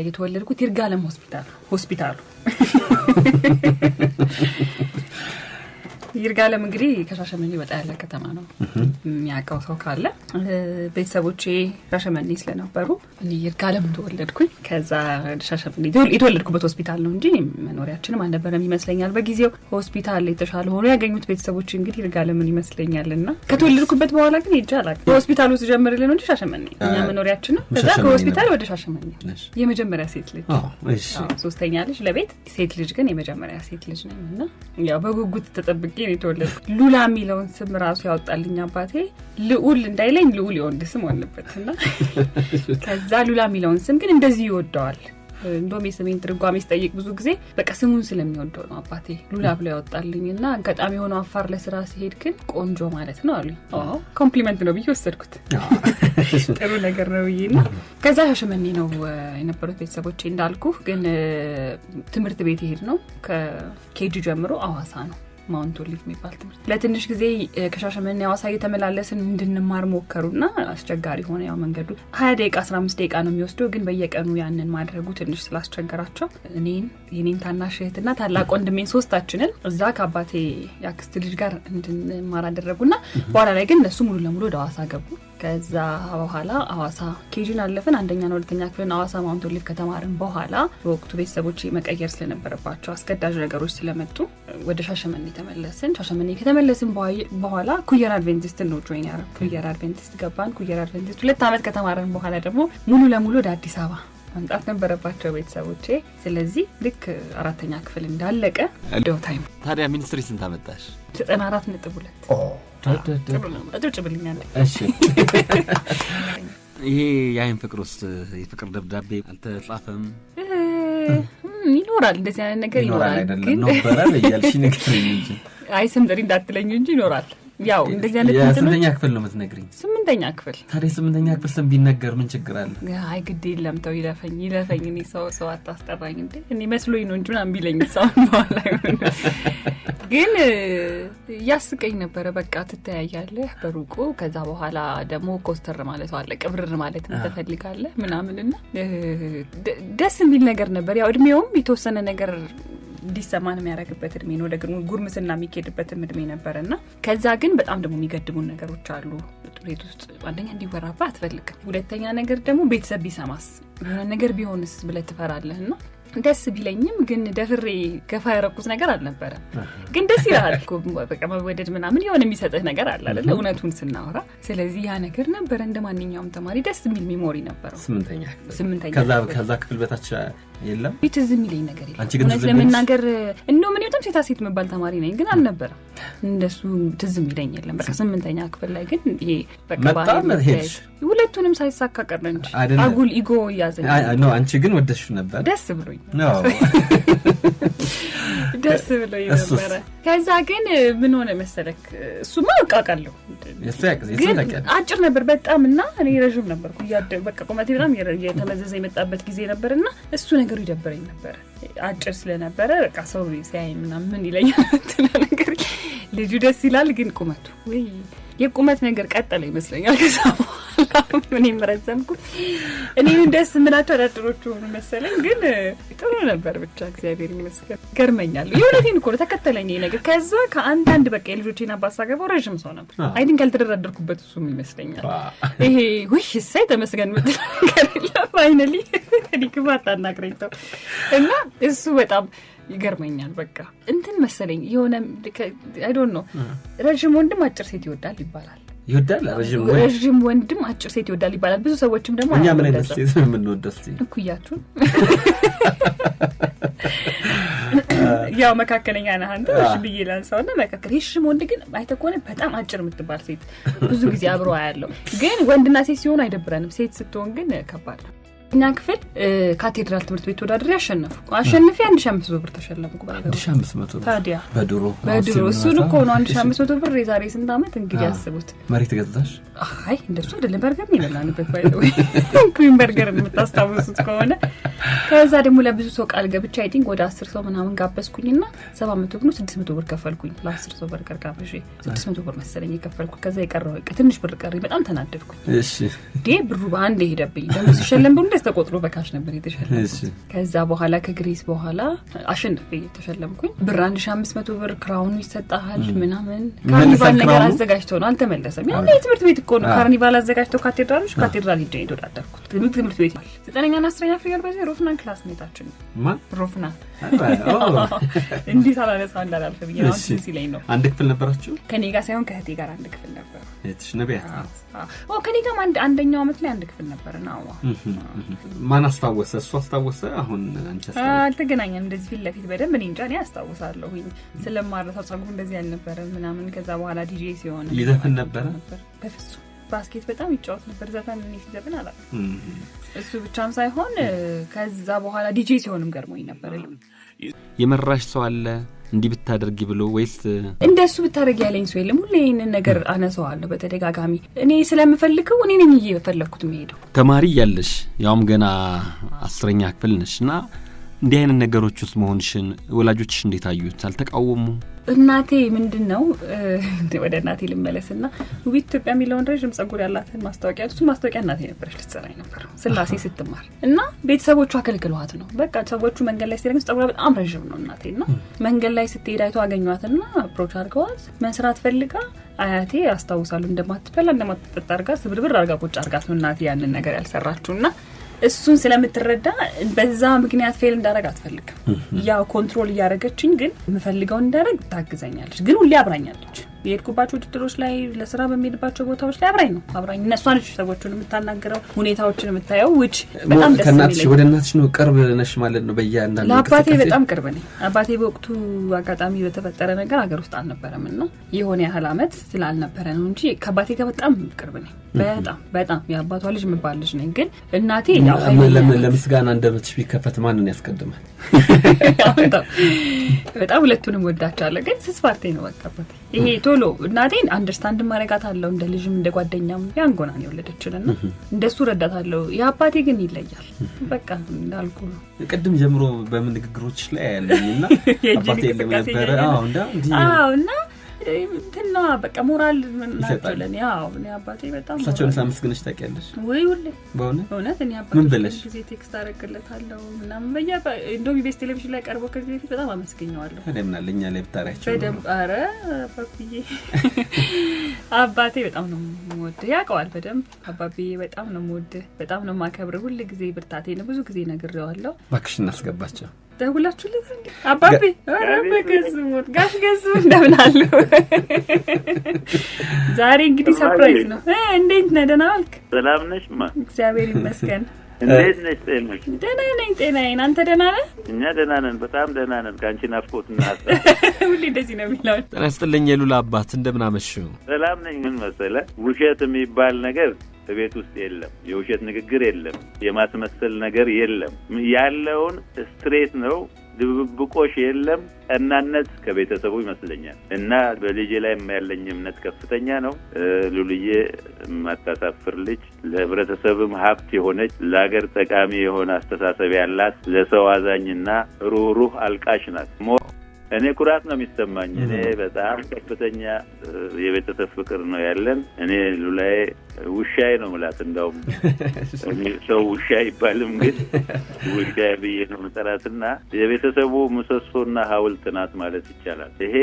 የተወለድኩት ይርጋለም ሆስፒታሉ ይርጋለም እንግዲህ ከሻሸመኔ ወጣ ያለ ከተማ ነው የሚያውቀው ሰው ካለ ቤተሰቦቼ ሻሸመኔ ስለነበሩ እኔ ይርጋለም ተወለድኩኝ ከዛ ሻሸመኔ የተወለድኩበት ሆስፒታል ነው እንጂ መኖሪያችንም አልነበረም ይመስለኛል በጊዜው ሆስፒታል የተሻለ ሆኖ ያገኙት ቤተሰቦቼ እንግዲህ ይርጋለምን ይመስለኛልና ከተወለድኩበት በኋላ ግን ይጃላል ሆስፒታሉ ሲጀምርልን እንጂ ሻሸመኔ እኛ መኖሪያችን ነው ከዛ ከሆስፒታል ወደ ሻሸመኔ የመጀመሪያ ሴት ልጅ ሶስተኛ ልጅ ለቤት ሴት ልጅ ግን የመጀመሪያ ሴት ልጅ ነኝና ያው በጉጉት ተጠብቄ የተወለድኩት ሉላ የሚለውን ስም ራሱ ያወጣልኝ አባቴ ልዑል እንዳይለኝ ልዑል የወንድ ስም ሆነበትና ከዛ ሉላ የሚለውን ስም ግን እንደዚህ ይወደዋል እንደውም የስሜን ትርጓሜ ሲጠይቅ ብዙ ጊዜ በቃ ስሙን ስለሚወደው ነው አባቴ ሉላ ብሎ ያወጣልኝና አጋጣሚ ሆኖ አፋር ለስራ ሲሄድ ግን ቆንጆ ማለት ነው አሉኝ ኮምፕሊመንት ነው ብዬ ወሰድኩት ጥሩ ነገር ነው ብዬና ከዛ ሻሸመኔ ነው የነበሩት ቤተሰቦቼ እንዳልኩ ግን ትምህርት ቤት ይሄድ ነው ከኬጂ ጀምሮ አዋሳ ነው ማውንት ኦሊቭ የሚባል ትምህርት ለትንሽ ጊዜ ከሻሸመኔ አዋሳ እየተመላለስን እንድንማር ሞከሩና አስቸጋሪ ሆነ ያው መንገዱ 20 ደቂቃ 15 ደቂቃ ነው የሚወስደው ግን በየቀኑ ያንን ማድረጉ ትንሽ ስላስቸገራቸው የኔን ታናሽ እህትና ታላቅ ወንድሜን ሶስታችንን እዛ ከአባቴ ያክስት ልጅ ጋር እንድንማር አደረጉና በኋላ ላይ ግን እነሱ ሙሉ ለሙሉ ወደ አዋሳ ገቡ ከዛ በኋላ አዋሳ ኬጂን አለፈን አንደኛና ሁለተኛ ክፍልን አዋሳ ማውንት ኦሊቭ ከተማርን በኋላ በወቅቱ ቤተሰቦቼ መቀየር ስለነበረባቸው አስገዳጅ ነገሮች ስለመጡ ወደ ሻሸመኔ ተመለስን ሻሸመኔ ከተመለስን በኋላ ኩየር አድቬንቲስት ነው ጆይን ያደረኩ ኩየር አድቬንቲስት ገባን ኩየር አድቬንቲስት 2 አመት ከተማርን በኋላ ደግሞ ሙሉ ለሙሉ ወደ አዲስ አበባ መምጣት ነበረባቸው ቤተሰቦቼ ስለዚህ ልክ 4ኛ ክፍል እንዳለቀ ዶ ታይም ታዲያ ሚኒስትሪ ስንት አመጣሽ 94.2 አጥጭብልኛል እሺ ይሄ የአይን ፍቅር ውስጥ የፍቅር ደብዳቤ አልተጻፈም ይኖራል እንደዚህ አይነት ነገር ይኖራል ግን ነበረ ለያልሽ ነገር እንጂ አይ ስም ጥሪ እንዳትለኝ እንጂ ይኖራል ያው እንደዚህ አይነት እንትን የስምንተኛ ክፍል ነው የምትነግሪኝ 8ኛ ክፍል ታዲያ 8ኛ ክፍል ስም ቢነገር ምን ችግር አለ አይ ግድ የለም ተው ይለፈኝ እኔ ሰው አታስጠራኝ እንዴ እኔ መስሎኝ ነው እንጂ ምናምን ቢለኝ ሰው በኋላ ግን ያስቀኝ ነበር በቃ ትተያያለህ በሩቁ ከዛ በኋላ ደግሞ ኮስተር ማለት አለ ቅብርር ማለት ተፈልጋለህ ምናምንና ደስ የሚል ነገር ነበር ያው እድሜውም የተወሰነ ነገር ዲሰማን የሚያረግበት እድሜ ነው ወደ ጉርምስና የሚኬድበት እድሜ ነበርና ከዛ ግን በጣም ደግሞ የሚገድሙን ነገሮች አሉ ቤት ውስጥ አንደኛ እንዲወራባ አትፈልግም ሁለተኛ ነገር ደግሞ ቤተሰብ ቢሰማስ የሆነ ነገር ቢሆንስ ብለህ ትፈራለህና ደስ ቢለኝም ግን ደፍሬ ገፋ ያረኩት ነገር አልነበረም ግን ደስ ይላል እኮ በቃ መወደድ ምናምን የሆነ የሚሰጥህ ነገር አለ አይደል እውነቱን ስናወራ ስለዚህ ያ ነገር ነበር እንደማንኛውም ተማሪ ደስ የሚል ሜሞሪ ነበር 8ኛ ከዛ ክፍል በታች የለም ትዝ የሚለኝ ነገር የለም እውነት ለመናገር እንደውም እኔ በጣም ሴት መባል ተማሪ ነኝ ግን አልነበረም እንደሱ ትዝ የሚለኝ የለም በቃ 8ኛ ክፍል ላይ ግን ይሄ በቃ ሁለቱንም ሳይሳካ ቀረ እንጂ አጉል ኢጎ ያዘኝ ነው አንቺ ግን ወደድሽ ነበር ደስ ብሎኝ ደስ ብሎኝ ነበር ከዛ ግን ምን ሆነ መሰለክ እሱማ አውቃለሁ ግን አጭር ነበር በጣምና እኔ ረጅም ነበርኩ ያደግ በቃ ቁመቴ በጣም የተመዘዘ የመጣበት ጊዜ ነበርና እሱ ነገሩ ይደብረኝ ነበር አጭር ስለነበረ በቃ ሰው ሲያይ ምናምን ምን ይለኛል ነገር ልጁ ደስ ይላል ግን ቁመቱ ወይ የቁመት ነገር ቀጠለ ይመስለኛል ከዛ ምን ይመረዘምኩ እኔን ደስ ምናቸው አዳጥሮቹ ሆነ መሰለኝ ግን ጥሩ ነበር ብቻ እግዚአብሔር ይመስገን ገርመኛል የሆነቴን እኮ ተከተለኝ ነገር ከዛ ከአንዳንድ በቃ የልጆቼን አባሳገበው ረጅም ሰው ነበር አይ ቲንክ አልተደረደርኩበት እሱም ይመስለኛል ይሄ ወይ እሰይ ተመስገን ምትል ፋይናሊ ዲክባታ እናግረኝተው እና እሱ በጣም ይገርመኛል በቃ እንትን መሰለኝ የሆነ አይ ዶንት ኖ ረጅም ወንድም አጭር ሴት ይወዳል ይባላል ረጅም ወንድም አጭር ሴት ይወዳል ይባላል ብዙ ሰዎችም ደግሞ እኛ ምን አይነት ሴት ነው የምንወደው እኩያችሁ ያው መካከለኛ ነህ አንተ እሺ ብዬላንሳውና መካከለ ረጅም ወንድ ግን አይተኮነ በጣም አጭር የምትባል ሴት ብዙ ጊዜ አብሮ ያለው ግን ወንድና ሴት ሲሆን አይደብረንም ሴት ስትሆን ግን ከባድ ነው እኛ ክፍል ካቴድራል ትምህርት ቤት ወዳድሬ አሸነፉ 1500 ብር ተሸለምኩ ባለው 1500 ታዲያ በድሮ እሱ እኮ ነው 1500 ብር የዛሬ ስንት አመት እንግዲህ ያስቡት መሬት ገዛሽ አይ እንደሱ አይደለም በርገር ይላልበት ባይለው ኩዊን በርገር የምታስታውሱት ከሆነ ከዛ ደግሞ ለብዙ ሰው ቃል ገብቻ አይ ቲንክ ወደ 10 ሰው ምናምን ጋበስኩኝና 700 ብር 600 ብር ከፈልኩኝ ለ10 ሰው በርገር ጋብዤ 600 ብር መሰለኝ የከፈልኩ ከዛ የቀረው ትንሽ ብር ቀሪ በጣም ተናደድኩ እሺ ብሩ በአንድ ሄደብኝ ደግሞ ሲሸለም ብሩ ተቆጥሮ በካሽ ነበር የተሸለምኩት። ከዛ በኋላ ከግሬስ በኋላ አሸንፌ ተሸለምኩኝ። ብር 1500 ብር ክራውኑ ይሰጣል ምናምን። ካርኒቫል ነገር አዘጋጅተው ነው አልተመለሰም። ያው የትምህርት ቤት እኮ ነው ካርኒቫል አዘጋጅተው ካቴድራል ሄጄ ተወዳደርኩት። ትምህርት ቤት 9ኛ እና 10ኛ ፍሬ ያልበዛ ሮፍናን ክላስሜታችን ማን ሮፍና እንዴት አላነሳ እንዳላልፈ ብዬሽ ነው ሲለኝ ነው። አንድ ክፍል ነበራችሁ? ከኔ ጋር ሳይሆን ከእህቴ ጋር አንድ ክፍል ነበር። እህትሽ ነቢያት? ከኔ ጋር አንደኛው አመት ላይ አንድ ክፍል ነበር ነው። ማን አስታወሰ? እሱ አስታወሰ? አሁን አንቺ አስታወሰ? አልተገናኘን እንደዚህ ፊት ለፊት በደንብ እኔ እንጃ እኔ አስታውሳለሁኝ ስለማረሳው ጸጉሩ እንደዚህ አልነበረም ምናምን። ከዛ በኋላ ዲጄ ሲሆን ይዘፍን ነበር። በፍጹም ባስኬት በጣም ይጫወት ነበር። ዘፈን እኔ ሲዘፍን አላውቅም። እሱ ብቻም ሳይሆን ከዛ በኋላ ዲጄ ሲሆንም ገርሞኝ ነበር። የመራሽ ሰው አለ እንዲህ ብታደርጊ ብሎ ወይስ እንደሱ ብታደርጊ ያለኝ ሰው የለም? ሁሌ ይሄንን ነገር አነሳዋለሁ በተደጋጋሚ። እኔ ስለምፈልገው እኔ ነኝ እየፈለኩት የምሄደው። ተማሪ ያለሽ ያውም ገና 10ኛ ክፍል ነሽና እንዲህ አይነት ነገሮች ውስጥ መሆንሽን ወላጆችሽ እንዴት አዩት? አልተቃወሙ? እናቴ ምንድነው ወደ እናቴ ልመለስና ውቢት ኢትዮጵያ የሚለውን ረጅም ጸጉር ያላትን ማስታወቂያ እሱ ማስታወቂያ እናቴ ነበረች ልትሰራኝ ነበር ስላሴ ስትማር እና ቤተሰቦቿ አከልክሏት ነው። በቃ ሰዎቹ መንገድ ላይ ሲረግጡ ጸጉሯ በጣም ረጅም ነው እናቴና መንገድ ላይ ስትሄድ አይቶ አገኟትና አፕሮች አድርገዋት መስራት ፈልጋ አያቴ አስታውሳለሁ እንደማትበላ እንደማትጠጣ አርጋ ስብርብር አርጋ ቁጭ አርጋት ነው እናቴ ያንን ነገር ያልሰራችውና እሱን ስለምትረዳ በዛ ምክንያት ፌል እንዳረግ አትፈልግም። ያው ኮንትሮል ያረጋችኝ ግን ምፈልገው እንዳረግ ታግዘኛለች። ግን ሁሌ አብራኛለች። የሄድኩባቸው ውድድሮች ላይ ለስራ በሚሄድባቸው ቦታዎች ላይ አብራኝ እነሱ አንቺ ሰዎችን የምታናገረው ሁኔታዎችን የምታየው which በጣም ደስ የሚለኝ። ወደ እናትሽ ነው ቅርብ ነሽ ማለት ነው? በእያንዳንዱ ለአባቴ በጣም ቅርብ ነኝ። አባቴ በወቅቱ አጋጣሚ በተፈጠረ ነገር ሀገር ውስጥ አልነበረምና የሆነ ያህል አመት ስላልነበረ ነው እንጂ ከአባቴ ጋር በጣም ቅርብ ነኝ። በጣም የአባቷ ልጅ የምባል ልጅ ነኝ። ግን እናቴ ያው ለምስጋና እንደምትሽ ቢከፈት ማንን ያስቀድማል? በጣም ሁለቱንም ወዳቻለሁ። ግን ስስፋርቴ ነው ወጣበት ይሄ ቶሎ እናቴን አንደርስታንድ ማረጋታለሁ እንደ ልጅም እንደ ጓደኛም ያንጎና ነው የወለደችልና እንደሱ ረዳታለሁ። የአባቴ ግን ይለያል። በቃ እንዳልኩ ነው ቅድም ጀምሮ በመንግግሮች ላይ ያለኝና አባቴ ለነበረ እና እንትና በቃ ሞራል ምናቸለን ያው እኔ አባቴ በጣም ሳቸውን ሳምስግንሽ ታውቂያለሽ ወይ? ሁሌ በእውነት እኔ አባቴ ምን ብለሽ ጊዜ ቴክስት አረግለታለሁ ምናምን እንደው ቢቤስ ቴሌቪዥን ላይ ቀርቦ ከዚህ በፊት በጣም አመስገኛለሁ። ለምን አለኛ ላይ ብታሪያቸው በደንብ አረ አባዬ አባቴ በጣም ነው የምወደው ያውቀዋል በደንብ። አባዬ በጣም ነው የምወደው በጣም ነው የማከብረው። ሁሉ ጊዜ ብርታቴ ነው። ብዙ ጊዜ ነግሬዋለሁ። እባክሽ እናስገባቸው ደውላችሁለት እንዴ አባቢ? አረ በገዝሙት ጋሽ ገዝሙ እንደምን አሉ? ዛሬ እንግዲህ ሰርፕራይዝ ነው። እንዴት ነህ? ደህና ዋልክ? ሰላም ነሽማ? እግዚአብሔር ይመስገን። እንዴት ነሽ? ጤናሽ? ደህና ነኝ። ጤናዬን አንተ ደህና ነህ? እኛ ደህና ነን፣ በጣም ደህና ነን። ካንቺ ናፍቆትና ሁሌ እንደዚህ ነው የሚለው። ጤና ይስጥልኝ የሉላ አባት እንደምን አመሹ? ሰላም ነኝ። ምን መሰለህ ውሸት የሚባል ነገር በቤት ውስጥ የለም። የውሸት ንግግር የለም። የማስመሰል ነገር የለም። ያለውን ስትሬት ነው። ድብብቆሽ የለም። ቀናነት ከቤተሰቡ ይመስለኛል እና በልጄ ላይ ያለኝ እምነት ከፍተኛ ነው። ሉልዬ ማታሳፍር ልጅ፣ ለህብረተሰብም ሀብት የሆነች፣ ለሀገር ጠቃሚ የሆነ አስተሳሰብ ያላት፣ ለሰው አዛኝና ሩህሩህ አልቃሽ ናት። እኔ ኩራት ነው የሚሰማኝ። እኔ በጣም ከፍተኛ የቤተሰብ ፍቅር ነው ያለን። እኔ ሉላዬ ውሻዬ ነው ማለት እንደውም ሰው ውሻ ይባልም ግን ውሻዬ ብዬ ነው መጠራትና የቤተሰቡ ምሰሶና ሐውልት ናት ማለት ይቻላል። ይሄ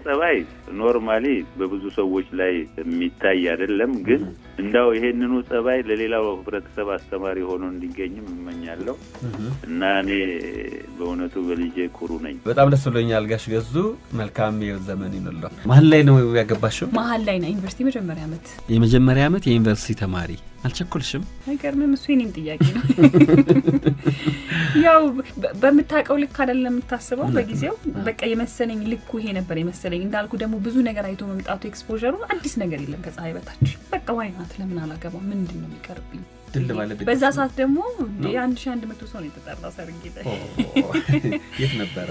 ጸባይ ኖርማሊ በብዙ ሰዎች ላይ የሚታይ አይደለም። ግን እንዳው ይሄንኑ ጸባይ ለሌላው ህብረተሰብ አስተማሪ ሆኖ እንዲገኝም እመኛለሁ እና እኔ በእውነቱ በልጄ ኩሩ ነኝ። በጣም ደስ ብሎኛል። ጋሽ ገዙ መልካም የዘመን ይኑርልዎ። መሀል ላይ ነው ያገባሽው? መሀል ላይ ነው ዩኒቨርሲቲ የመጀመሪያ ዓመት የዩኒቨርሲቲ ተማሪ። አልቸኮልሽም? አይገርምም? እሱ የኔም ጥያቄ ነው። ያው በምታውቀው ልክ አይደለም የምታስበው በጊዜው በቃ የመሰለኝ ልኩ ይሄ ነበር የመሰለኝ። እንዳልኩ ደግሞ ብዙ ነገር አይቶ መምጣቱ ኤክስፖዠሩ አዲስ ነገር የለም ከፀሐይ በታች። በቃ ዋይናት ለምን አላገባ ምንድነው የሚቀርብኝ? በዛ ሰዓት ደግሞ 1100 ሰው ነው የተጠራው ሰርግ ላይ። የት ነበረ?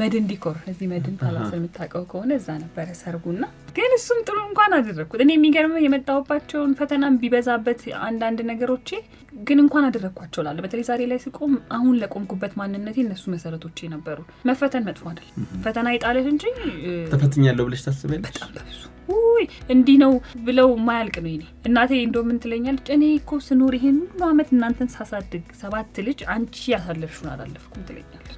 መድን ዲኮር እዚህ መድን ፓላስ የምታውቀው ከሆነ እዛ ነበረ ሰርጉና ግን እሱም ጥሩ እንኳን አደረኩት። እኔ የሚገርመው የመጣሁባቸውን ፈተናም ቢበዛበት አንዳንድ ነገሮቼ ግን እንኳን አደረኳቸው ላለ በተለይ ዛሬ ላይ ሲቆም አሁን ለቆምኩበት ማንነቴ እነሱ መሰረቶቼ ነበሩ። መፈተን መጥፎ አይደል? ፈተና ይጣለሽ እንጂ ተፈትኛለሁ ብለሽ ታስበለሽ? ውይ እንዲህ ነው ብለው ማያልቅ ነው። እኔ እናቴ እንደው ምን ትለኛለች እኔ እኮ ስኖር ይሄን ሁሉ አመት እናንተን ሳሳድግ 7 ልጅ አንቺ ያሳለፍሽውን አላለፍኩም ትለኛለች።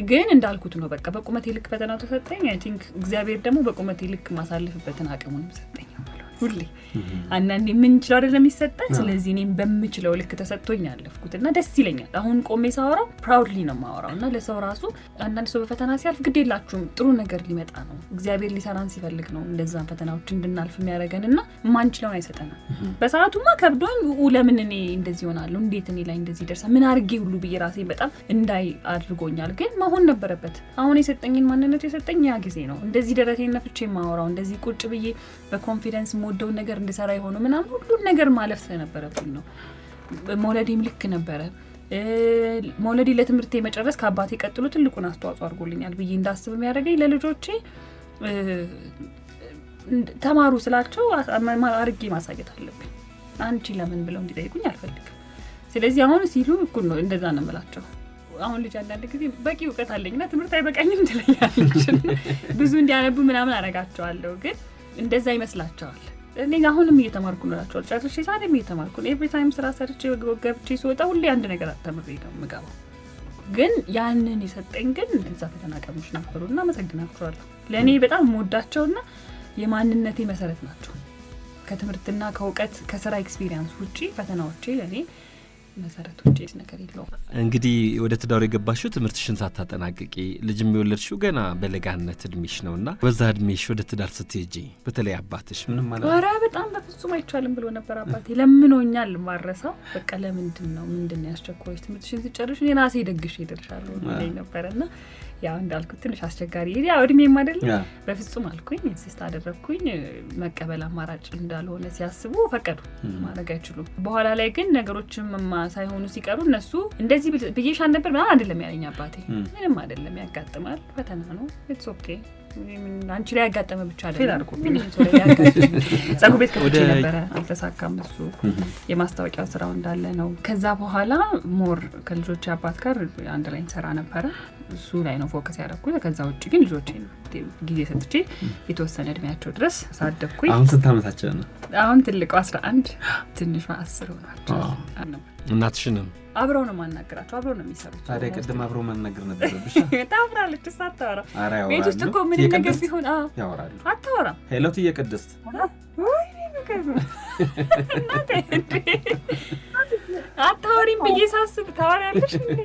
ግን እንዳልኩት ነው በቃ በቁመቴ ልክ ፈተናው ተሰጠኝ። አይ ቲንክ እግዚአብሔር ደግሞ በቁመቴ ልክ ማሳለፍበትን አቅሙን ሰጠኝ ሁሌ አንዳንዴ ምን ይችላል አይደለም የሚሰጠኝ። ስለዚህ እኔም በምችለው ልክ ተሰጥቶኝ ያለፍኩትና ደስ ይለኛል። አሁን ቆሜ ሳወራው ፕራውድሊ ነው ማወራውና ለሰው ራሱ አንዳንድ ሰው በፈተና ሲያልፍ ግዴላችሁም ጥሩ ነገር ሊመጣ ነው እግዚአብሔር ሊሰራን ሲፈልግ ነው እንደዛ ፈተናዎች እንድናልፍ የሚያደርገንና ማንችለውን አይሰጠንም። በሰዓቱማ ከብዶኝ ለምን እኔ እንደዚህ ሆናለሁ እንዴት እኔ ላይ እንደዚህ ደርሳ ምን አርጌ ሁሉ ብዬ ራሴ በጣም እንዳይ አድርጎኛል። ግን መሆን ነበረበት። አሁን የሰጠኝን ማንነት የሰጠኝ ያ ጊዜ ነው። እንደዚህ ደረቴን ነፍቼ ማወራው እንደዚህ ቁጭ ብዬ በኮንፊደንስ ሞደው ነገር እንድሰራ ይሆኑ ምናምን ሁሉ ነገር ማለፍ ስለነበረብኝ ነው። መውለዴም ልክ ነበረ። መውለዴ ለትምህርቴ መጨረስ ከአባቴ ቀጥሎ ትልቁን አስተዋጽኦ አድርጎልኛል ብዬ እንዳስብ የሚያደርገኝ ለልጆቼ ተማሩ ስላቸው አርጌ ማሳየት አለብኝ። አንቺ ለምን ብለው እንዲጠይቁኝ አልፈልግም። ስለዚህ አሁን ሲሉ እኩል ነው እንደዛ ነው የምላቸው። አሁን ልጅ አንዳንድ ጊዜ በቂ እውቀት አለኝና ትምህርት አይበቃኝም ትለኛለች። ብዙ እንዲያነቡ ምናምን አረጋቸዋለሁ ግን እንደዛ ይመስላቸዋል። እኔ አሁንም እየተማርኩ ነው እላቸዋለሁ። ጨርሼ ሳይም እየተማርኩ ነው። ኤቭሪ ታይም ስራ ሰርቼ ገብቼ ስወጣ ሁሌ አንድ ነገር ተምሬ ነው የምገባው። ግን ያንን የሰጠኝ ግን እዛ ፈተና ቀሞች ነበሩና አመሰግናቸዋለሁ። ለእኔ በጣም የምወዳቸውና የማንነቴ መሰረት ናቸው። ከትምህርትና ከእውቀት ከስራ ኤክስፒሪየንስ ውጪ ፈተናዎቼ ለእኔ መሰረቶች ነገር የለውም። እንግዲህ ወደ ትዳሩ የገባሽው ትምህርትሽን ሳታጠናቅቂ ልጅም የወለድሽው ገና በለጋነት እድሜሽ ነውና በዛ እድሜሽ ወደ ትዳር ስትሄጂ በተለይ አባትሽ ምንም ማለት ኧረ በጣም በፍጹም አይቻልም ብሎ ነበር አባቴ። ለምኖኛል ማረሳው በቃ ምንድነው ያስቸኮረሽ ትምህርትሽን ሲጨርሽ እኔ ራሴ ደግሼ እደርሻለሁ ብለኝ ነበርና ያው እንዳልኩት ትንሽ አስቸጋሪ ያው እድሜም አይደለም በፍጹም አልኩኝ። ኢንሲስት አደረኩኝ። መቀበል አማራጭ እንዳልሆነ ሲያስቡ ፈቀዱ። ማድረግ አይችሉም። በኋላ ላይ ግን ነገሮችም ሳይሆኑ ሲቀሩ እነሱ እንደዚህ ብዬሻል ነበር ምናምን አይደለም ያለኝ አባቴ። ምንም አይደለም ያጋጥማል ፈተና ነው ኢትስ ኦኬ አንቺ ላይ ያጋጠመ ብቻ አይደለም አልኩኝ። ጸጉር ቤት ከፍቼ ነበር አልተሳካም። እሱ የማስታወቂያው ስራው እንዳለ ነው። ከዛ በኋላ ሞር ከልጆች አባት ጋር አንድ ላይ እንሰራ ነበር። እሱ ላይ ነው ፎከስ ያደረኩት። ከዛ ውጪ ግን ልጆቼን ጊዜ ሰጥቼ የተወሰነ እድሜያቸው ድረስ ሳደኩኝ። አሁን ስንት አመታቸው ነው? አሁን ትልቁ 11 ትንሹ 10 ሆናቸው። እናትሽንም አብረው ነው ማናገራቸው አብረው ነው የሚሰሩት። ታዲያ ቅድም አብረው ማናገር ነበረብሽ። ታውራለች ሳታወራ ቤት ውስጥ እኮ ምን ነገር ቢሆን ያወራሉ። አታወራም። ሄሎት እየቀደስት ወይ ነገር አታወሪም ብዬ ሳስብ ታወሪያለሽ እንዴ?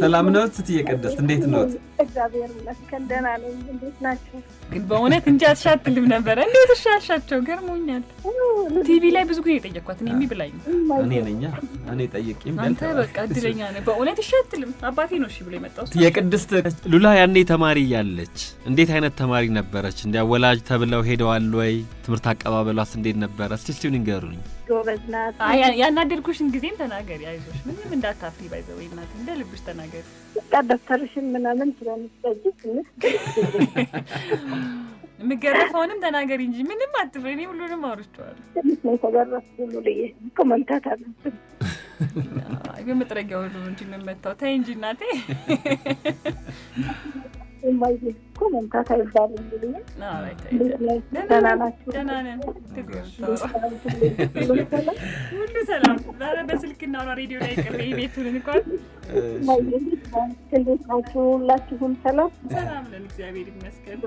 ሰላም ነው ስትይ የቀደስት እንዴት ነው? እግዚአብሔር ይመስገን ደህና ነኝ። እንዴት ናችሁ? ግን በእውነት እንጂ አትሻትልም ነበር። እንዴት ተሻሻቸው ገርሞኛል። ቲቪ ላይ ብዙ ጊዜ ጠየቅኳት እኔ የሚብላኝ እኔ ነኛ እኔ ጠይቄም አንተ በቃ እድለኛ ነህ በእውነት ይሻትልም። አባቴ ነው እሺ ብሎ የመጣው የቅድስት ሉላ ያኔ ተማሪ ያለች እንዴት አይነት ተማሪ ነበረች? እንዲያ ወላጅ ተብለው ሄደዋል ወይ? ትምህርት አቀባበሏስ እንዴት ነበር? እስቲ ንገሩኝ። ጎበዝ ናት። ያናደድኩሽን ጊዜም ተናገሪ። አይዞሽ ምንም እንዳታፍሪ ባይዘው እናት እንደ ልብሽ ተናገሪ። ደብተርሽን ምናምን ስለምትጠጂ ትንሽ የምገረፈውንም ተናገሪ እንጂ ምንም አትፍሪ። እኔ ሁሉንም አውርቼዋለሁ። ትንሽ ነው የተገረፍኩት ሁሉ ልዬ ኮመንታት አለብን። ግን መጥረጊያው ሁሉ እንጂ የምመታው ተይ እንጂ እናቴ የማይል ኮመንታት አይባልም ብዬ ደህና ናችሁ? ደህና ነን። ሁሉ ሰላም። ዛሬ በስልክ እናውራ ሬዲዮ ላይ ቅሬ ቤቱን እንኳን እንዴት ናችሁ? ሁላችሁም ሰላም ነን እግዚአብሔር ይመስገን።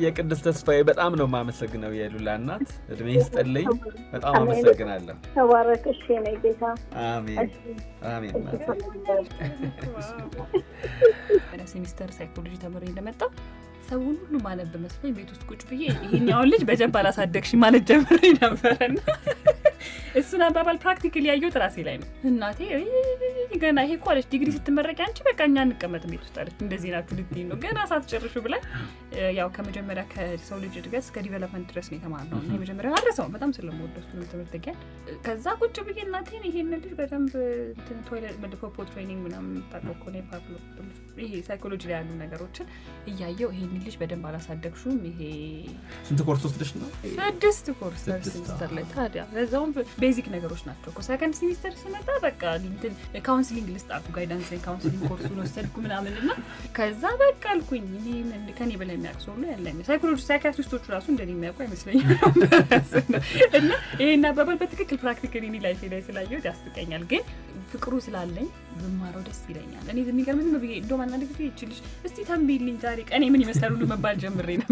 የቅድስት ተስፋዬ በጣም ነው የማመሰግነው የሉላ እናት። እድሜ ይስጥልኝ። በጣም አመሰግናለሁ። ተባረክሽ የኔ ጌታ። አሜን አሜን። ሴሚስተር ሳይኮሎጂ ተምሬ እንደመጣሁ ሰውን ሁሉ ማነብ መስሎኝ ቤት ውስጥ ቁጭ ብዬ ይሄኛውን ልጅ በጀንባ አላሳደግሽ ማለት ጀምሬ ነበርና እሱን አባባል ፕራክቲካሊ ያየሁት ራሴ ላይ ነው። እናቴ ገና ይሄ እኮ አለች ዲግሪ ስትመረቂ አንቺ በቃ እኛ እንቀመጥም ቤት ውስጥ አለች። እንደዚህ ናችሁ ልትይ ነው ገና ሳትጨርሹ ብላ ያው ከመጀመሪያ ከሰው ልጅ እድገት እስከ ዲቨሎፕመንት ድረስ ነው የተማርነው። እኔ መጀመሪያ አልረሳውም በጣም ስለምወደው እሱን ትምህርት ጋር ከዛ ቁጭ ብዬ እናቴን ይሄን ልጅ በደንብ ቶይሌት መድፎፖ ትሬኒንግ ምናምን ታውቀው እኮ ነው ፓብሎ ይሄ ሳይኮሎጂ ላይ ያሉ ነገሮችን እያየው ይሄን ልጅ በደንብ አላሳደግሹም። ይሄ ስንት ኮርስ ወስደሽ ነው? 6 ኮርስ ሴሚስተር ላይ ታዲያ ለዛውም ቤዚክ ነገሮች ናቸው እኮ ሰከንድ ሴሚስተር ሲመጣ በቃ እንትን ካውንስሊንግ ልስጣቱ ጋይዳንስ ካውንስሊንግ ኮርሱን ወሰድኩ ምናምንና ከዛ በቃ አልኩኝ እኔ ከኔ በላይ የሚያውቁ ነው ያለኝ ሳይኮሎጂስት ሳይካትሪስቶች ራሱ እንደኔ የሚያውቁ አይመስለኝም እና ይሄን አባባል በትክክል ፕራክቲካሊ እኔ ላይፍ ላይ ስላየሁት ያስቀኛል ግን ፍቅሩ ስላለኝ ብማረው ደስ ይለኛል እኔ የሚገርምኝ ነው እንደውም አንዳንድ ጊዜ ይችልሽ እስቲ ተንቢልኝ ታሪክ እኔ ምን ይመስላል ሁሉ መባል ጀምሬ ነው